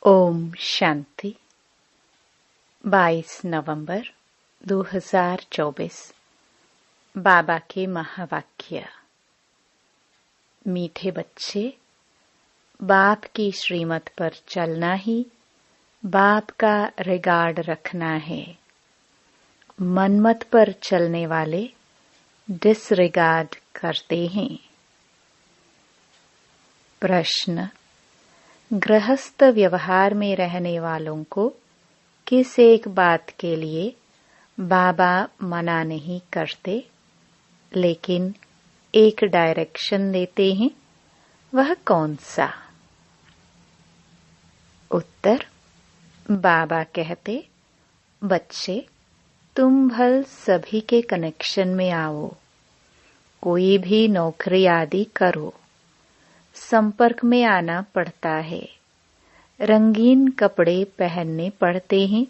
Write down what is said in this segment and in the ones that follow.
ओम शांति। 22 नवंबर 2024। बाबा के महावाक्य। मीठे बच्चे, बाप की श्रीमत पर चलना ही बाप का रिगार्ड रखना है। मनमत पर चलने वाले डिसरिगार्ड करते हैं। प्रश्न: गृहस्थ व्यवहार में रहने वालों को किस एक बात के लिए बाबा मना नहीं करते, लेकिन एक डायरेक्शन देते हैं, वह कौन सा? उत्तर: बाबा कहते, बच्चे तुम भल सभी के कनेक्शन में आओ, कोई भी नौकरी आदि करो, संपर्क में आना पड़ता है। रंगीन कपड़े पहनने पड़ते हैं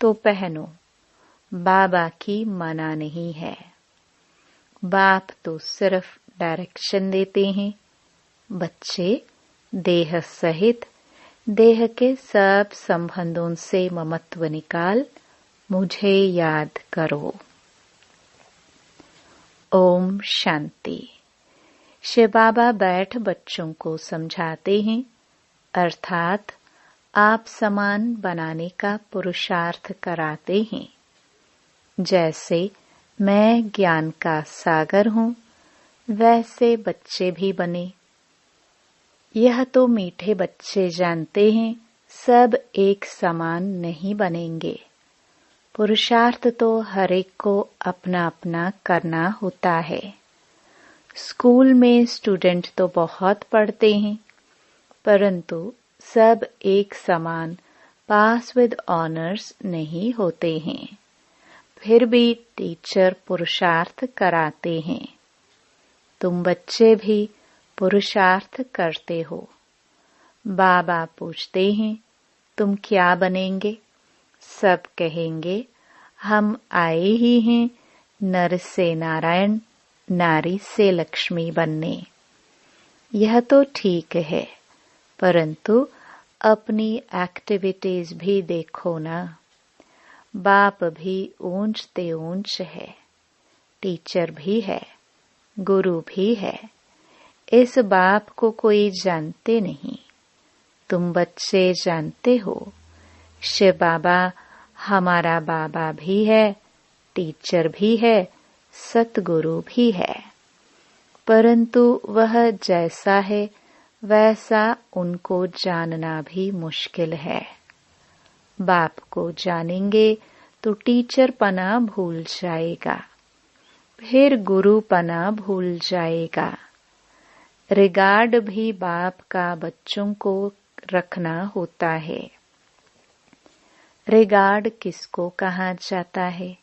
तो पहनो, बाबा की मना नहीं है। बाप तो सिर्फ डायरेक्शन देते हैं, बच्चे देह सहित देह के सब संबंधों से ममत्व निकाल मुझे याद करो। ओम शांति। शिव बाबा बैठ बच्चों को समझाते हैं, अर्थात आप समान बनाने का पुरुषार्थ कराते हैं। जैसे मैं ज्ञान का सागर हूँ, वैसे बच्चे भी बने। यह तो मीठे बच्चे जानते हैं, सब एक समान नहीं बनेंगे। पुरुषार्थ तो हर एक को अपना अपना करना होता है। स्कूल में स्टूडेंट तो बहुत पढ़ते हैं, परंतु सब एक समान पास विद ऑनर्स नहीं होते हैं। फिर भी टीचर पुरुषार्थ कराते हैं। तुम बच्चे भी पुरुषार्थ करते हो। बाबा पूछते हैं, तुम क्या बनेंगे? सब कहेंगे, हम आए ही हैं नर से नारायण, नारी से लक्ष्मी बनने। यह तो ठीक है, परंतु अपनी एक्टिविटीज भी देखो ना। बाप भी ऊंचते ऊंच है, टीचर भी है, गुरु भी है। इस बाप को कोई जानते नहीं, तुम बच्चे जानते हो। शिव बाबा हमारा बाबा भी है, टीचर भी है, सतगुरु भी है, परंतु वह जैसा है वैसा उनको जानना भी मुश्किल है। बाप को जानेंगे तो टीचर पना भूल जाएगा, फिर गुरु पना भूल जाएगा। रिगार्ड भी बाप का बच्चों को रखना होता है। रिगार्ड किसको कहा जाता है?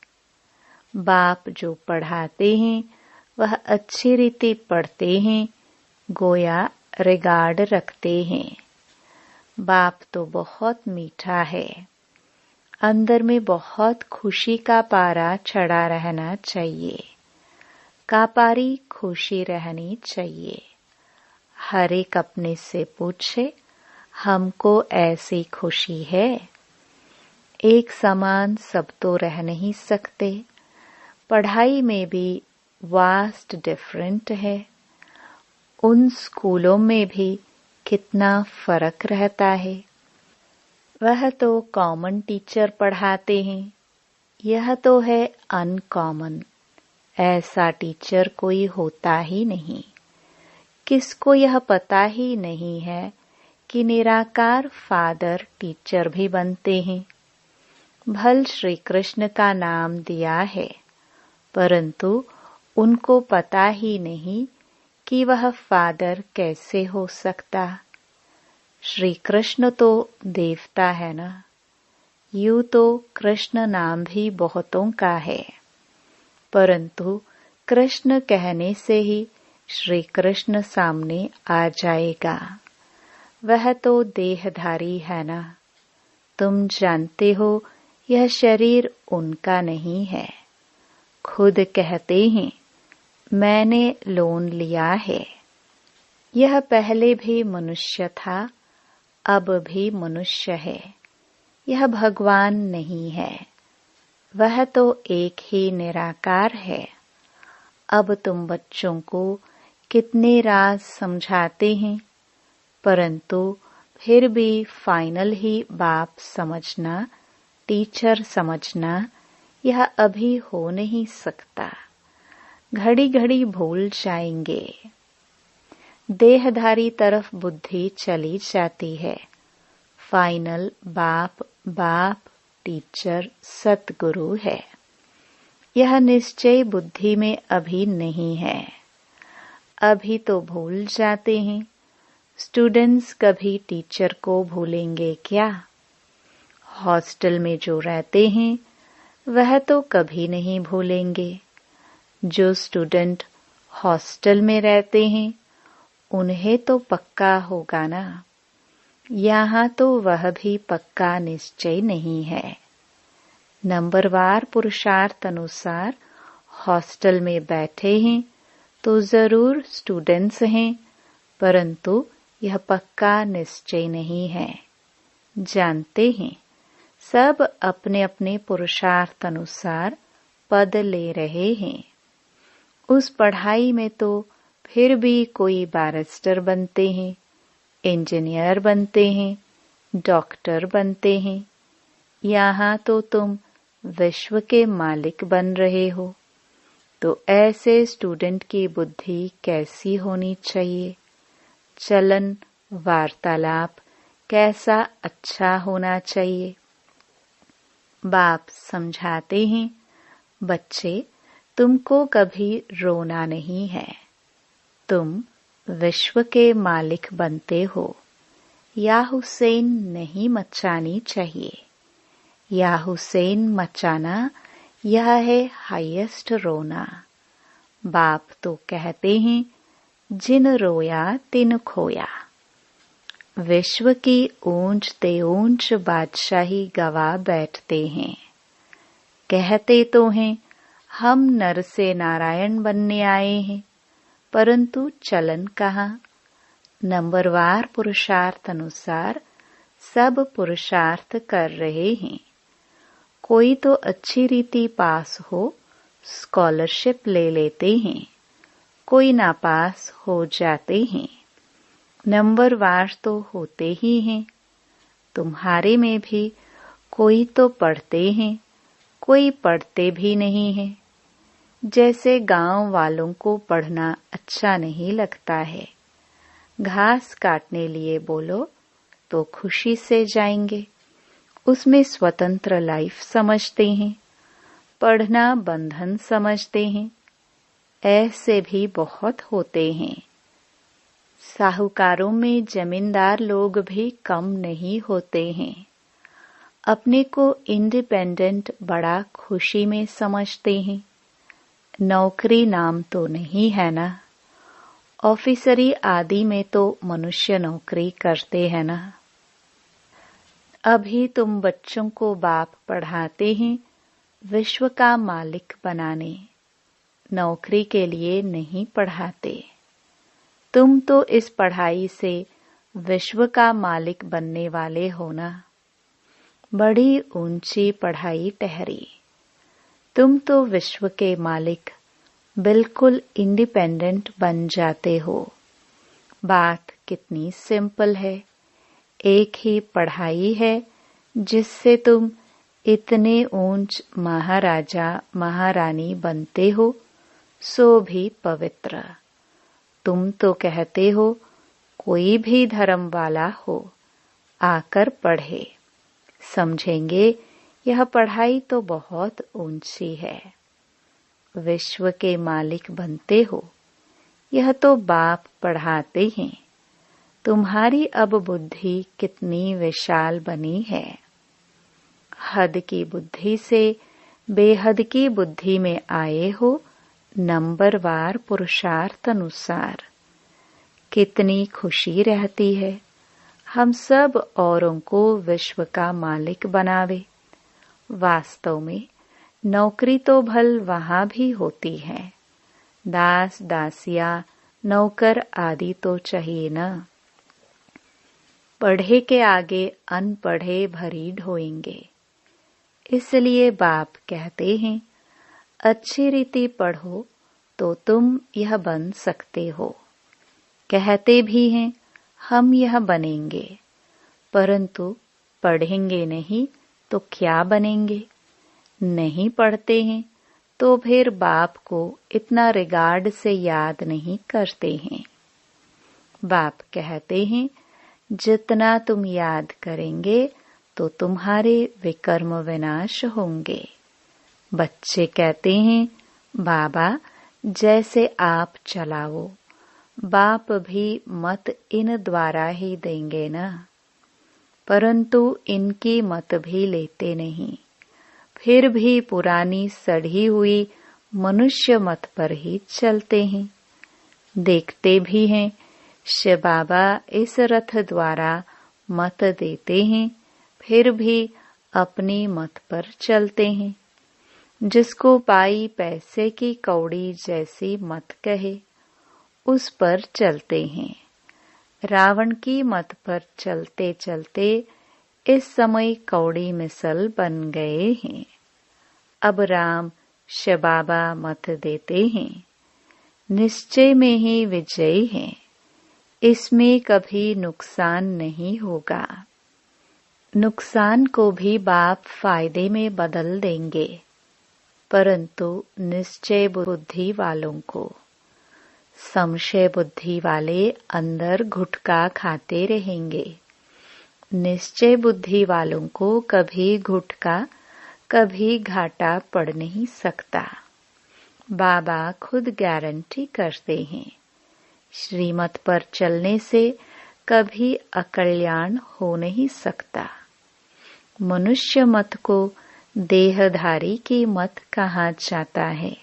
बाप जो पढ़ाते हैं वह अच्छी रीति पढ़ते हैं, गोया रिगार्ड रखते हैं। बाप तो बहुत मीठा है, अंदर में बहुत खुशी का पारा चढ़ा रहना चाहिए। कापारी खुशी रहनी चाहिए। हर एक अपने से पूछे, हमको ऐसी खुशी है? एक समान सब तो रह नहीं सकते। पढ़ाई में भी वास्ट डिफरेंट है। उन स्कूलों में भी कितना फर्क रहता है। वह तो कॉमन टीचर पढ़ाते हैं, यह तो है अनकॉमन। ऐसा टीचर कोई होता ही नहीं। किसको यह पता ही नहीं है कि निराकार फादर टीचर भी बनते हैं। भल श्री कृष्ण का नाम दिया है, परंतु उनको पता ही नहीं कि वह फादर कैसे हो सकता। श्री कृष्ण तो देवता है ना। यूं तो कृष्ण नाम भी बहुतों का है, परंतु कृष्ण कहने से ही श्री कृष्ण सामने आ जाएगा। वह तो देहधारी है ना। तुम जानते हो यह शरीर उनका नहीं है। खुद कहते हैं, मैंने लोन लिया है। यह पहले भी मनुष्य था, अब भी मनुष्य है, यह भगवान नहीं है। वह तो एक ही निराकार है। अब तुम बच्चों को कितने राज समझाते हैं, परंतु फिर भी फाइनल ही बाप समझना, टीचर समझना, यह अभी हो नहीं सकता। घड़ी घड़ी भूल जाएंगे। देहधारी तरफ बुद्धि चली जाती है। फाइनल बाप बाप टीचर सतगुरु है। यह निश्चय बुद्धि में अभी नहीं है। अभी तो भूल जाते हैं। स्टूडेंट्स कभी टीचर को भूलेंगे क्या? हॉस्टल में जो रहते हैं वह तो कभी नहीं भूलेंगे। जो स्टूडेंट हॉस्टल में रहते हैं उन्हें तो पक्का होगा ना। यहाँ तो वह भी पक्का निश्चय नहीं है। नंबरवार पुरुषार्थ अनुसार हॉस्टल में बैठे हैं तो जरूर स्टूडेंट्स हैं, परंतु यह पक्का निश्चय नहीं है। जानते हैं सब अपने अपने पुरुषार्थ अनुसार पद ले रहे हैं। उस पढ़ाई में तो फिर भी कोई बैरिस्टर बनते हैं, इंजीनियर बनते हैं, डॉक्टर बनते हैं। यहाँ तो तुम विश्व के मालिक बन रहे हो। तो ऐसे स्टूडेंट की बुद्धि कैसी होनी चाहिए? चलन वार्तालाप कैसा अच्छा होना चाहिए? बाप समझाते हैं, बच्चे तुमको कभी रोना नहीं है। तुम विश्व के मालिक बनते हो। या हुसैन नहीं मचानी चाहिए। या हुसैन मचाना यह है हाईएस्ट रोना। बाप तो कहते हैं जिन रोया तिन खोया। विश्व की ऊंच ते ऊंच बादशाही गवा बैठते हैं। कहते तो हैं हम नर से नारायण बनने आए हैं, परंतु चलन कहाँ? नंबरवार पुरुषार्थ अनुसार सब पुरुषार्थ कर रहे हैं। कोई तो अच्छी रीति पास हो, स्कॉलरशिप ले लेते हैं, कोई नापास हो जाते हैं। नंबरवार तो होते ही हैं। तुम्हारे में भी कोई तो पढ़ते हैं, कोई पढ़ते भी नहीं है। जैसे गांव वालों को पढ़ना अच्छा नहीं लगता है। घास काटने लिए बोलो तो खुशी से जाएंगे। उसमें स्वतंत्र लाइफ समझते हैं, पढ़ना बंधन समझते हैं। ऐसे भी बहुत होते हैं। साहूकारों में जमींदार लोग भी कम नहीं होते हैं। अपने को इंडिपेंडेंट बड़ा खुशी में समझते हैं। नौकरी नाम तो नहीं है ना। ऑफिसरी आदि में तो मनुष्य नौकरी करते हैं ना। अभी तुम बच्चों को बाप पढ़ाते हैं विश्व का मालिक बनाने, नौकरी के लिए नहीं पढ़ाते। तुम तो इस पढ़ाई से विश्व का मालिक बनने वाले हो ना। बड़ी ऊंची पढ़ाई ठहरी। तुम तो विश्व के मालिक बिल्कुल इंडिपेंडेंट बन जाते हो। बात कितनी सिंपल है। एक ही पढ़ाई है जिससे तुम इतने ऊंच महाराजा महारानी बनते हो, सो भी पवित्र। तुम तो कहते हो कोई भी धर्म वाला हो आकर पढ़े। समझेंगे यह पढ़ाई तो बहुत ऊंची है। विश्व के मालिक बनते हो, यह तो बाप पढ़ाते हैं। तुम्हारी अब बुद्धि कितनी विशाल बनी है। हद की बुद्धि से बेहद की बुद्धि में आए हो। नंबरवार पुरुषार्थ अनुसार कितनी खुशी रहती है। हम सब औरों को विश्व का मालिक बनावे। वास्तव में नौकरी तो भल वहां भी होती है। दास दासिया नौकर आदि तो चाहिए न। पढ़े के आगे अनपढ़े भरी ढोएंगे। इसलिए बाप कहते हैं, अच्छी रीति पढ़ो तो तुम यह बन सकते हो। कहते भी हैं, हम यह बनेंगे, परंतु पढ़ेंगे नहीं तो क्या बनेंगे। नहीं पढ़ते हैं तो फिर बाप को इतना रिगार्ड से याद नहीं करते हैं। बाप कहते हैं, जितना तुम याद करेंगे तो तुम्हारे विकर्म विनाश होंगे। बच्चे कहते हैं, बाबा जैसे आप चलाओ, बाप भी मत इन द्वारा ही देंगे ना। परंतु इनकी मत भी लेते नहीं, फिर भी पुरानी सड़ी हुई मनुष्य मत पर ही चलते हैं। देखते भी हैं, शिव बाबा इस रथ द्वारा मत देते हैं, फिर भी अपनी मत पर चलते हैं। जिसको पाई पैसे की कौड़ी जैसी मत कहे, उस पर चलते हैं। रावण की मत पर चलते चलते इस समय कौड़ी मिसल बन गए हैं। अब राम शिव बाबा मत देते हैं, निश्चय में ही विजयी हैं। इसमें कभी नुकसान नहीं होगा। नुकसान को भी बाप फायदे में बदल देंगे, परंतु निश्चय बुद्धि वालों को। संशय बुद्धि वाले अंदर गुटखा खाते रहेंगे। निश्चय बुद्धि वालों को कभी गुटखा कभी घाटा पड़ नहीं सकता। बाबा खुद गारंटी करते हैं, श्रीमत पर चलने से कभी अकल्याण हो नहीं सकता। मनुष्य मत को देहधारी की मत कहा जाता है।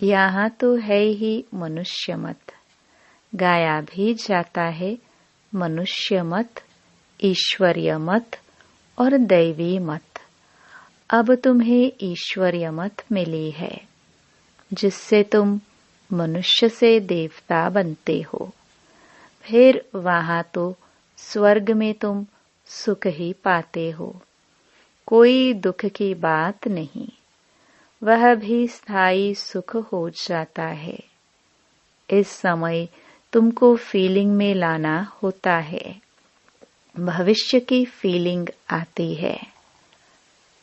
यहाँ तो है ही मनुष्य मत। गाया भी जाता है मनुष्य मत, ईश्वरीय मत और दैवी मत। अब तुम्हें ईश्वरीय मत मिली है, जिससे तुम मनुष्य से देवता बनते हो। फिर वहाँ तो स्वर्ग में तुम सुख ही पाते हो, कोई दुख की बात नहीं। वह भी स्थायी सुख हो जाता है। इस समय तुमको फीलिंग में लाना होता है, भविष्य की फीलिंग आती है।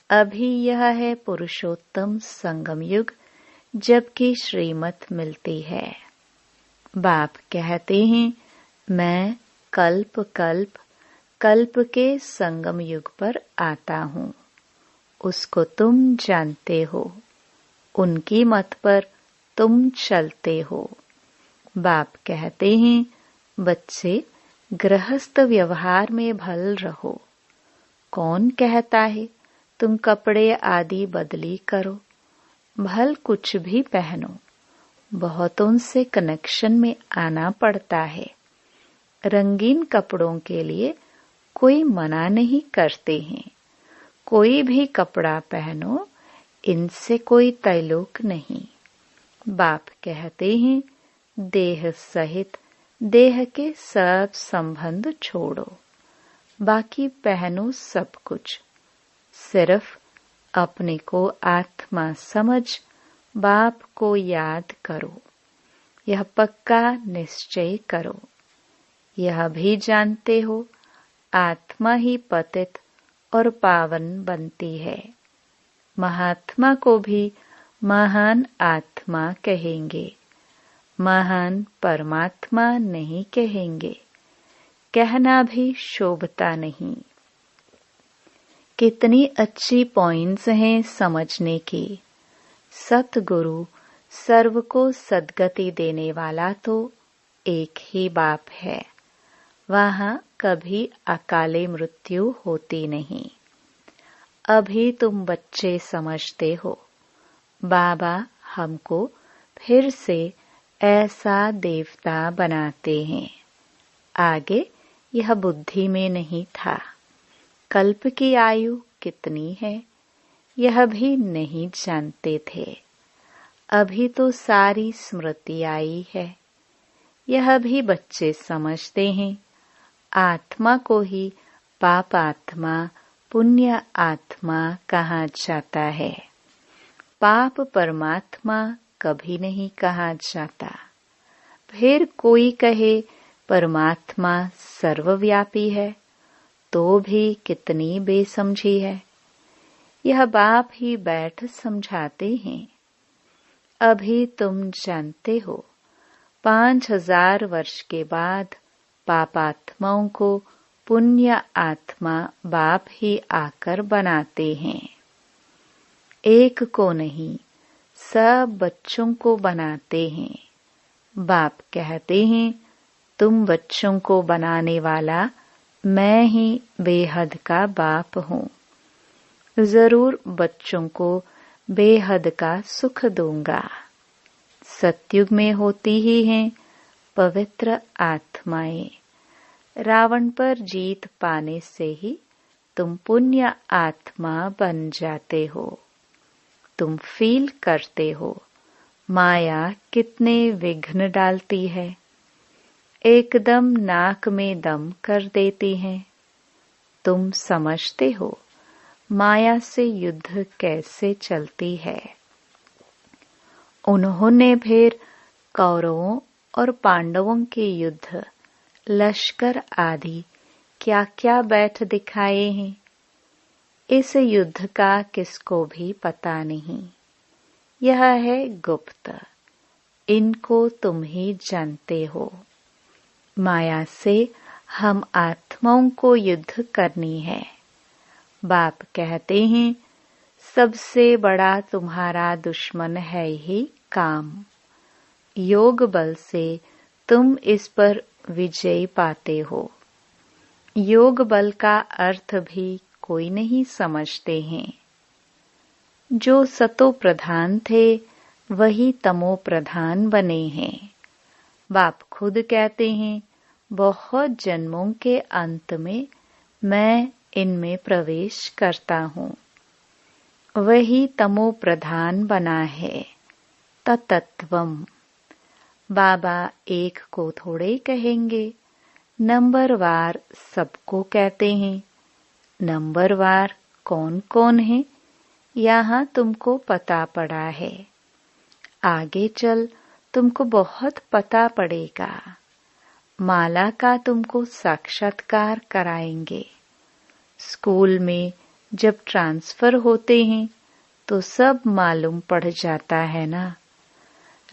अभी यह है पुरुषोत्तम संगम युग, जबकि श्रीमत मिलती है। बाप कहते हैं, मैं कल्प कल्प कल्प के संगम युग पर आता हूँ, उसको तुम जानते हो, उनकी मत पर तुम चलते हो। बाप कहते हैं, बच्चे गृहस्थ व्यवहार में भल रहो। कौन कहता है तुम कपड़े आदि बदली करो, भल कुछ भी पहनो। बहुतों से कनेक्शन में आना पड़ता है। रंगीन कपड़ों के लिए कोई मना नहीं करते हैं। कोई भी कपड़ा पहनो, इनसे कोई तैलोक नहीं। बाप कहते हैं, देह सहित देह के सब संबंध छोड़ो, बाकी पहनो सब कुछ। सिर्फ अपने को आत्मा समझ बाप को याद करो। यह पक्का निश्चय करो। यह भी जानते हो, आत्मा ही पतित और पावन बनती है। महात्मा को भी महान आत्मा कहेंगे, महान परमात्मा नहीं कहेंगे। कहना भी शोभता नहीं। कितनी अच्छी पॉइंट्स हैं समझने की। सतगुरु सर्व को सद्गति देने वाला तो एक ही बाप है। वहाँ कभी अकाले मृत्यु होती नहीं। अभी तुम बच्चे समझते हो, बाबा हमको फिर से ऐसा देवता बनाते हैं। आगे यह बुद्धि में नहीं था। कल्प की आयु कितनी है यह भी नहीं जानते थे। अभी तो सारी स्मृति आई है। यह भी बच्चे समझते हैं। आत्मा को ही पाप आत्मा, पुण्य आत्मा कहा जाता है। पाप परमात्मा कभी नहीं कहा जाता। फिर कोई कहे परमात्मा सर्वव्यापी है, तो भी कितनी बेसमझी है। यह बाप ही बैठ समझाते हैं। अभी तुम जानते हो, 5000 वर्ष के बाद पापात्माओं को पुण्य आत्मा बाप ही आकर बनाते हैं। एक को नहीं, सब बच्चों को बनाते हैं। बाप कहते हैं, तुम बच्चों को बनाने वाला मैं ही बेहद का बाप हूँ। जरूर बच्चों को बेहद का सुख दूंगा। सतयुग में होती ही हैं पवित्र आत्माएं। रावण पर जीत पाने से ही तुम पुण्य आत्मा बन जाते हो। तुम फील करते हो माया कितने विघ्न डालती है, एकदम नाक में दम कर देती है। तुम समझते हो माया से युद्ध कैसे चलती है। उन्होंने फिर कौरवों और पांडवों के युद्ध, लश्कर आदि क्या क्या बैठ दिखाए हैं। इस युद्ध का किसको भी पता नहीं। यह है गुप्त, इनको तुम ही जानते हो। माया से हम आत्माओं को युद्ध करनी है। बाप कहते हैं, सबसे बड़ा तुम्हारा दुश्मन है ही काम। योग बल से तुम इस पर विजय पाते हो। योग बल का अर्थ भी कोई नहीं समझते हैं। जो सतो प्रधान थे वही तमो प्रधान बने हैं। बाप खुद कहते हैं, बहुत जन्मों के अंत में मैं इनमें प्रवेश करता हूँ। वही तमो प्रधान बना है। तत्त्वम। बाबा एक को थोड़े कहेंगे, नंबरवार सबको कहते हैं। नंबरवार कौन कौन है, यहाँ तुमको पता पड़ा है। आगे चल तुमको बहुत पता पड़ेगा। माला का तुमको साक्षात्कार कराएंगे। स्कूल में जब ट्रांसफर होते हैं तो सब मालूम पड़ जाता है ना।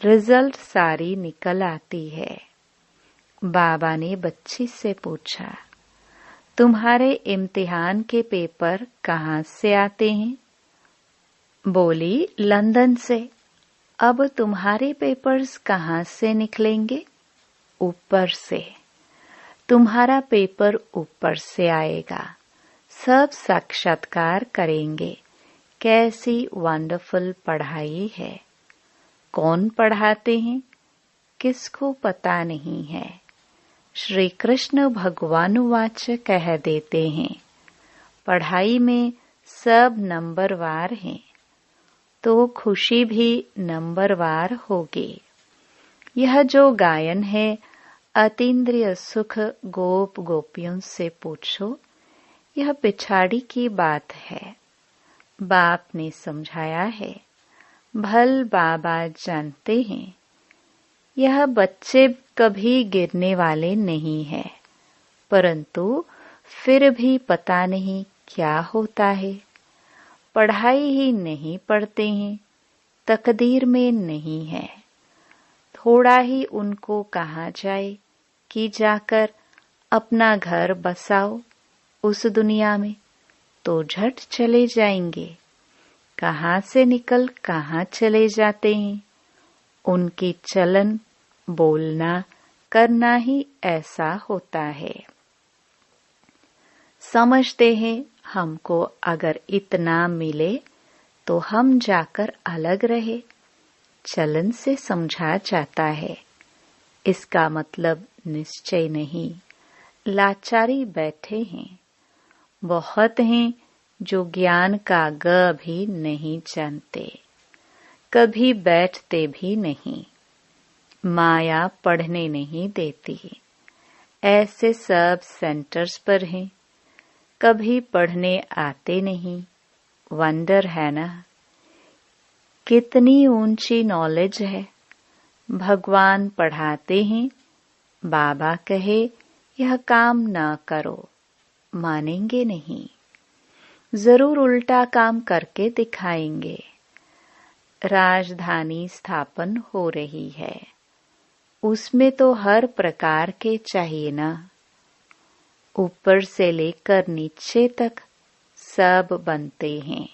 रिजल्ट सारी निकल आती है। बाबा ने बच्ची से पूछा, तुम्हारे इम्तिहान के पेपर कहाँ से आते हैं? बोली, लंदन से। अब तुम्हारे पेपर्स कहाँ से निकलेंगे? ऊपर से। तुम्हारा पेपर ऊपर से आएगा। सब साक्षात्कार करेंगे। कैसी वंडरफुल पढ़ाई है। कौन पढ़ाते हैं, किसको पता नहीं है। श्री कृष्ण भगवान वाच कह देते हैं, पढ़ाई में सब नंबरवार हैं, तो खुशी भी नंबरवार होगी। यह जो गायन है, अतीन्द्रिय सुख गोप गोपियों से पूछो, यह पिछाड़ी की बात है। बाप ने समझाया है। भल बाबा जानते हैं, यह बच्चे कभी गिरने वाले नहीं है, परंतु फिर भी पता नहीं क्या होता है। पढ़ाई ही नहीं पढ़ते हैं, तकदीर में नहीं है। थोड़ा ही उनको कहा जाए कि जाकर अपना घर बसाओ उस दुनिया में, तो झट चले जाएंगे। कहाँ से निकल कहाँ चले जाते हैं। उनकी चलन, बोलना, करना ही ऐसा होता है। समझते हैं हमको अगर इतना मिले तो हम जाकर अलग रहे। चलन से समझा जाता है, इसका मतलब निश्चय नहीं। लाचारी बैठे हैं। बहुत हैं जो ज्ञान का ग भी नहीं जानते, कभी बैठते भी नहीं। माया पढ़ने नहीं देती। ऐसे सब सेंटर्स पर हैं, कभी पढ़ने आते नहीं। वंडर है ना, कितनी ऊंची नॉलेज है। भगवान पढ़ाते हैं, बाबा कहे यह काम न करो, मानेंगे नहीं, जरूर उल्टा काम करके दिखाएंगे। राजधानी स्थापन हो रही है, उसमें तो हर प्रकार के चाहिए ना। ऊपर से लेकर नीचे तक सब बनते हैं।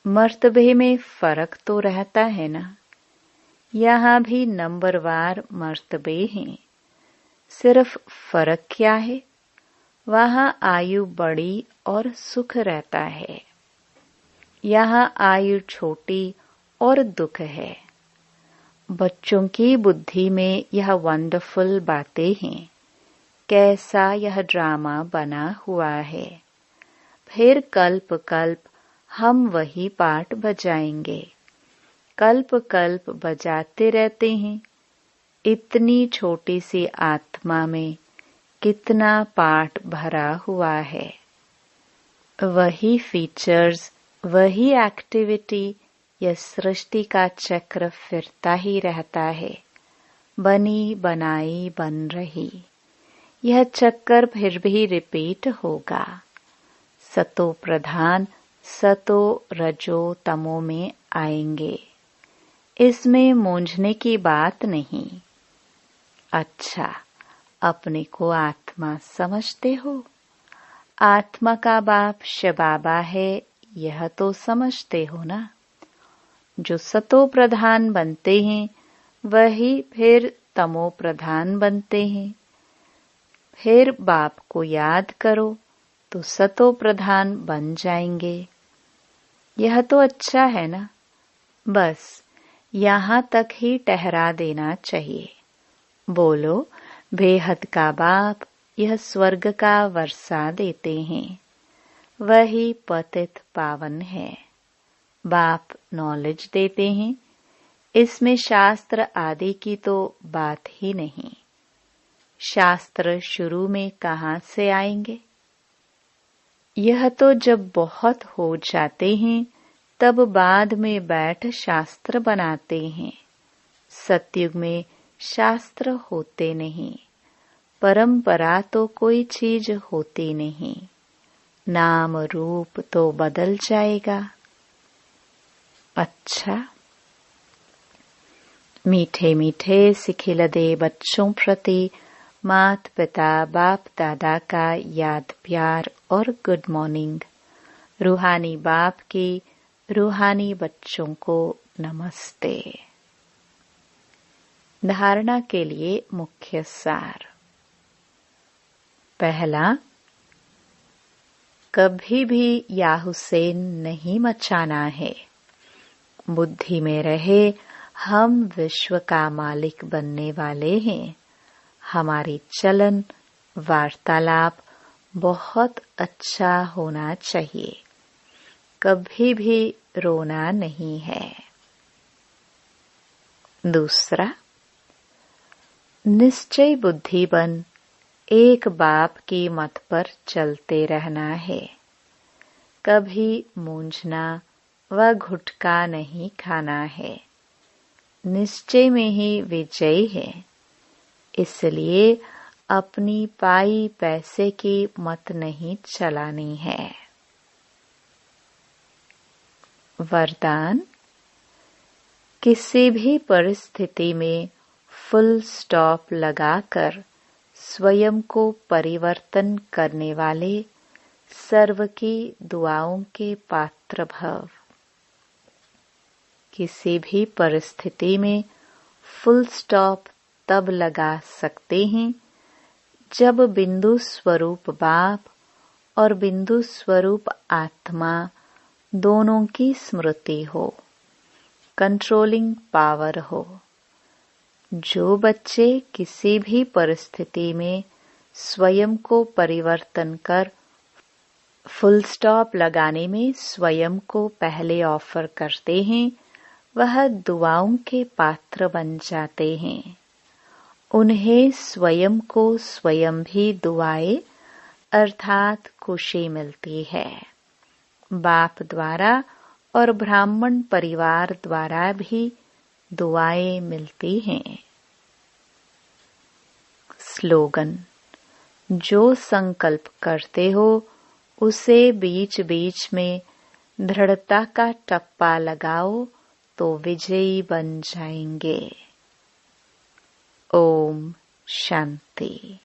मर्तबे में फर्क तो रहता है ना। यहाँ भी नंबरवार मर्तबे हैं, सिर्फ फर्क क्या है, वहाँ आयु बड़ी और सुख रहता है, यहाँ आयु छोटी और दुख है। बच्चों की बुद्धि में यह वंडरफुल बातें हैं, कैसा यह ड्रामा बना हुआ है। फिर कल्प कल्प हम वही पाठ बजाएंगे, कल्प कल्प बजाते रहते हैं। इतनी छोटी सी आत्मा में कितना पाठ भरा हुआ है। वही फीचर्स, वही एक्टिविटी, यह सृष्टि का चक्र फिरता ही रहता है। बनी बनाई बन रही, यह चक्कर फिर भी रिपीट होगा। सतो प्रधान सतो रजो तमो में आएंगे, इसमें मूंझने की बात नहीं। अच्छा, अपने को आत्मा समझते हो? आत्मा का बाप शिवबाबा है, यह तो समझते हो ना। जो सतो प्रधान बनते हैं वही फिर तमो प्रधान बनते हैं। फिर बाप को याद करो तो सतो प्रधान बन जाएंगे। यह तो अच्छा है ना। बस यहाँ तक ही ठहरा देना चाहिए। बोलो, बेहद का बाप यह स्वर्ग का वर्षा देते हैं, वही पतित पावन है। बाप नॉलेज देते हैं, इसमें शास्त्र आदि की तो बात ही नहीं। शास्त्र शुरू में कहाँ से आएंगे? यह तो जब बहुत हो जाते हैं तब बाद में बैठ शास्त्र बनाते हैं। सतयुग में शास्त्र होते नहीं, परंपरा तो कोई चीज होती नहीं। नाम रूप तो बदल जाएगा। अच्छा, मीठे मीठे सिखिलदे बच्चों प्रति मात पिता बाप दादा का याद प्यार और गुड मॉर्निंग। रूहानी बाप की रूहानी बच्चों को नमस्ते। धारणा के लिए मुख्य सार। पहला, कभी भी या हुसैन नहीं मचाना है। बुद्धि में रहे हम विश्व का मालिक बनने वाले हैं। हमारी चलन वार्तालाप बहुत अच्छा होना चाहिए, कभी भी रोना नहीं है। दूसरा, निश्चय बुद्धि बन एक बाप की मत पर चलते रहना है। कभी मूंझना व घुटका नहीं खाना है। निश्चय में ही विजय है, इसलिए अपनी पाई पैसे की मत नहीं चलानी है। वरदान, किसी भी परिस्थिति में फुल स्टॉप लगाकर स्वयं को परिवर्तन करने वाले सर्व की दुआओं के पात्र भव। किसी भी परिस्थिति में फुल स्टॉप तब लगा सकते हैं जब बिंदु स्वरूप बाप और बिंदु स्वरूप आत्मा दोनों की स्मृति हो, कंट्रोलिंग पावर हो। जो बच्चे किसी भी परिस्थिति में स्वयं को परिवर्तन कर फुल स्टॉप लगाने में स्वयं को पहले ऑफर करते हैं, वह दुआओं के पात्र बन जाते हैं। उन्हें स्वयं को स्वयं भी दुआएं अर्थात खुशी मिलती है। बाप द्वारा और ब्राह्मण परिवार द्वारा भी दुआएं मिलती हैं। स्लोगन: जो संकल्प करते हो उसे बीच बीच में दृढ़ता का टप्पा लगाओ तो विजयी बन जाएंगे। ओम शांति।